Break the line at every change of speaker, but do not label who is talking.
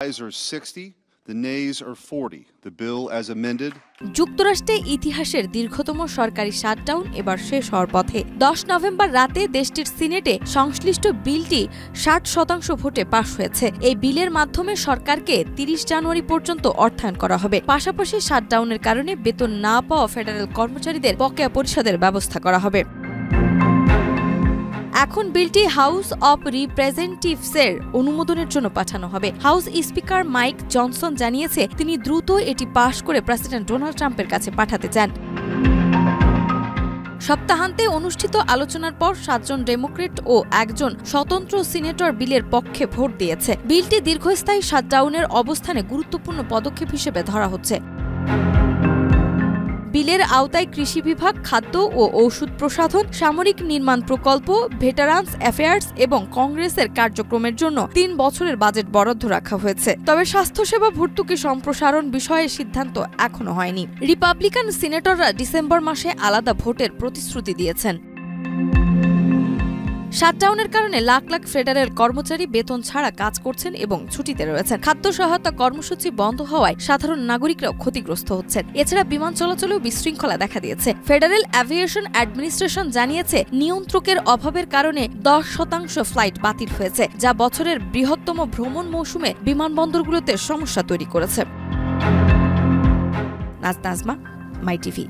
Ayes are 60, the nays are 40. The bill as amended.
যুক্তরাষ্ট্রে ইতিহাসের দীর্ঘতম সরকারি শাটডাউন এবার শেষ হওয়ার পথে। 10 নভেম্বর রাতে দেশটির সিনেটে সংশ্লিষ্ট বিলটি 60% ভোটে পাশ হয়েছে। এই বিলের মাধ্যমে সরকারকে 30 জানুয়ারি পর্যন্ত অর্থায়ন করা হবে। পাশাপাশি শাটডাউনের কারণে বেতন না পাওয়া ফেডারেল কর্মচারীদের বকেয়া পরিশোধের ব্যবস্থা করা হবে। এখন বিলটি হাউস অব রিপ্রেজেন্টেটিভসের অনুমোদনের জন্য পাঠানো হবে। হাউস স্পিকার মাইক জনসন জানিয়েছে তিনি দ্রুত এটি পাশ করে প্রেসিডেন্ট ডোনাল্ড ট্রাম্পের কাছে পাঠাতে চান। সপ্তাহান্তে অনুষ্ঠিত আলোচনার পর 7 জন ডেমোক্রেট ও একজন স্বতন্ত্র সিনেটর বিলের পক্ষে ভোট দিয়েছে। বিলটি দীর্ঘস্থায়ী শাটডাউনের অবস্থানে গুরুত্বপূর্ণ পদক্ষেপ হিসেবে ধরা হচ্ছে। বিলের আওতায় কৃষি বিভাগ, খাদ্য ও ঔষধ প্রসাধন, সামরিক নির্মাণ প্রকল্প, ভেটারান্স অ্যাফেয়ার্স এবং কংগ্রেসের কার্যক্রমের জন্য 3 বছরের বাজেট বরাদ্দ রাখা হয়েছে। তবে স্বাস্থ্যসেবা ভর্তুকি সম্প্রসারণ বিষয়ে সিদ্ধান্ত এখনো হয়নি। রিপাবলিকান সিনেটররা ডিসেম্বর মাসে আলাদা ভোটের প্রতিশ্রুতি দিয়েছেন। শাটডাউনের কারণে লাখ লাখ ফেডারেল কর্মচারী বেতন ছাড়া কাজ করছেন এবং ছুটিতে রয়েছেন। খাদ্য সহায়তা কর্মসূচি বন্ধ হওয়ায় সাধারণ নাগরিকরাও ক্ষতিগ্রস্ত হচ্ছেন। এছাড়া বিমান চলাচলেও বিশৃঙ্খলা দেখা দিয়েছে। ফেডারেল অ্যাভিয়েশন অ্যাডমিনিস্ট্রেশন জানিয়েছে নিয়ন্ত্রকের অভাবের কারণে 10% ফ্লাইট বাতিল হয়েছে, যা বছরের বৃহত্তম ভ্রমণ মৌসুমে বিমানবন্দরগুলোতে সমস্যা তৈরি করেছে। নাজমা, মাই টিভি।